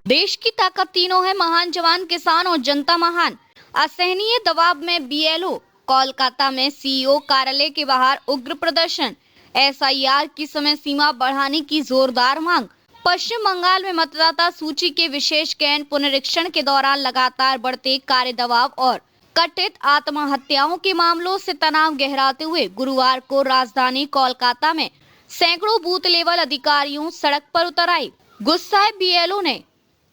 देश की ताकत तीनों है, महान जवान, किसान और जनता महान। असहनीय दबाव में बीएलओ। कोलकाता में सीईओ कार्यालय के बाहर उग्र प्रदर्शन। एसआईआर की समय सीमा बढ़ाने की जोरदार मांग। पश्चिम बंगाल में मतदाता सूची के विशेष गहन पुनरीक्षण के दौरान लगातार बढ़ते कार्य दबाव और कथित आत्महत्याओं के मामलों से तनाव गहराते हुए गुरुवार को राजधानी कोलकाता में सैकड़ों बूथ लेवल अधिकारियों सड़क पर उतर आए। गुस्साए बीएलओ ने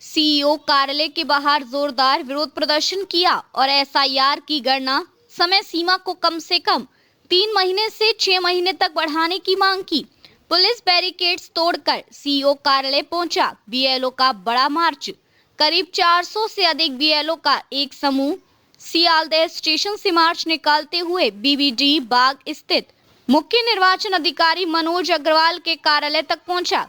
सीईओ कार्यालय के बाहर जोरदार विरोध प्रदर्शन किया और एसआईआर की गणना समय सीमा को कम से कम 3 महीने से 6 महीने तक बढ़ाने की मांग की। पुलिस बैरिकेड्स तोड़कर सीईओ कार्यालय पहुंचा। बीएलओ का बड़ा मार्च। करीब 400 से अधिक बीएलओ का एक समूह सियालदह स्टेशन से मार्च निकालते हुए बीबीडी बाग स्थित मुख्य निर्वाचन अधिकारी मनोज अग्रवाल के कार्यालय तक पहुंचा।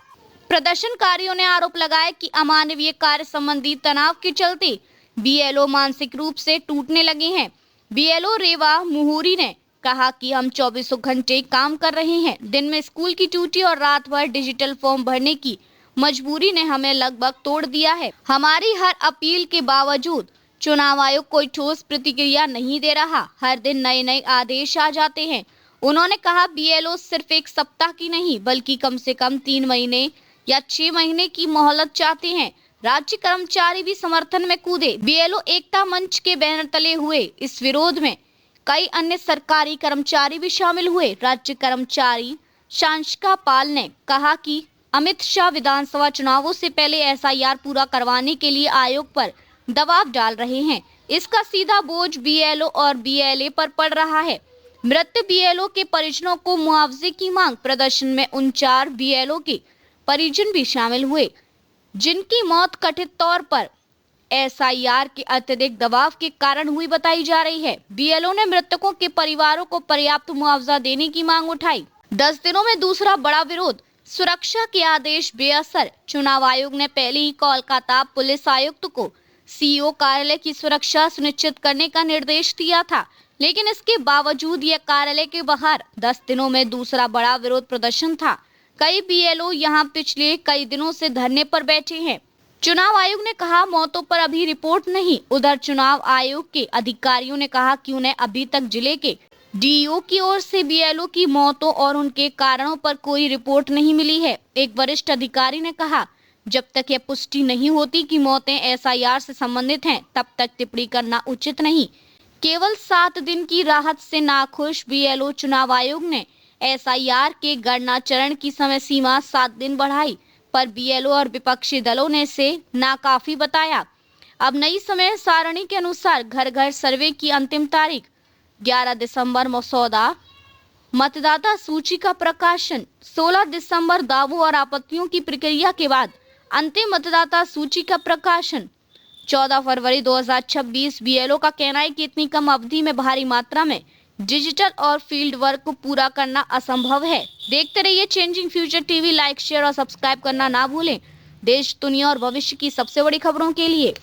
प्रदर्शनकारियों ने आरोप लगाया कि अमानवीय कार्य संबंधी तनाव के चलते बीएलओ मानसिक रूप से टूटने लगे हैं। बीएलओ रेवा मुहूरी ने कहा कि हम 24 घंटे काम कर रहे हैं। दिन में स्कूल की ड्यूटी और रात भर डिजिटल फॉर्म भरने की मजबूरी ने हमें लगभग तोड़ दिया है। हमारी हर अपील के बावजूद चुनाव आयोग कोई ठोस प्रतिक्रिया नहीं दे रहा। हर दिन नए आदेश आ जाते हैं। उन्होंने कहा बीएलओ सिर्फ एक सप्ताह की नहीं बल्कि कम से कम 3 महीने या 6 महीने की मोहलत चाहते हैं। राज्य कर्मचारी भी समर्थन में कूदे। बीएलओ एकता मंच के बैनर तले हुए इस विरोध में कई अन्य सरकारी कर्मचारी भी शामिल हुए। राज्य कर्मचारी शांशिका पाल ने कहा कि अमित शाह विधानसभा चुनावों से पहले एसआईआर पूरा करवाने के लिए आयोग पर दबाव डाल रहे हैं। इसका सीधा बोझ बीएलओ और बीएलए पर पड़ रहा है। मृत बीएलओ के परिजनों को मुआवजे की मांग। प्रदर्शन में उन 4 बीएलओ के परिजन भी शामिल हुए जिनकी मौत कथित तौर पर एसआईआर के अत्यधिक दबाव के कारण हुई बताई जा रही है। बीएलओ ने मृतकों के परिवारों को पर्याप्त मुआवजा देने की मांग उठाई। 10 दिनों में दूसरा बड़ा विरोध। सुरक्षा के आदेश बेअसर। चुनाव आयोग ने पहले ही कोलकाता पुलिस आयुक्त को सीईओ कार्यालय की सुरक्षा सुनिश्चित करने का निर्देश दिया था, लेकिन इसके बावजूद यह कार्यालय के बाहर 10 दिनों में दूसरा बड़ा विरोध प्रदर्शन था। कई बीएलओ यहां पिछले कई दिनों से धरने पर बैठे हैं। चुनाव आयोग ने कहा मौतों पर अभी रिपोर्ट नहीं। उधर चुनाव आयोग के अधिकारियों ने कहा कि उन्हें अभी तक जिले के डीईओ की ओर से बीएलओ की मौतों और उनके कारणों पर कोई रिपोर्ट नहीं मिली है। एक वरिष्ठ अधिकारी ने कहा जब तक यह पुष्टि नहीं होती कि मौतें एसआईआर से संबंधित हैं, तब तक टिप्पणी करना उचित नहीं। केवल 7 दिन की राहत से नाखुश बीएलओ। चुनाव आयोग ने एसआईआर के गणना चरण की समय सीमा 7 दिन बढ़ाई, पर बीएलओ और विपक्षी दलों ने इसे नाकाफी बताया। अब नई समय सारणी के अनुसार घर घर सर्वे की अंतिम तारीख 11 दिसंबर मसौदा मतदाता सूची का प्रकाशन। 16 दिसंबर दावों और आपत्तियों की प्रक्रिया के बाद अंतिम मतदाता सूची का प्रकाशन। 14 फरवरी 2026। बीएलओ का कहना है कि इतनी कम अवधि में भारी मात्रा में डिजिटल और फील्ड वर्क को पूरा करना असंभव है। देखते रहिए changing future TV. Like, share और सब्सक्राइब करना ना भूलें। देश, दुनिया और भविष्य की सबसे बड़ी खबरों के लिए।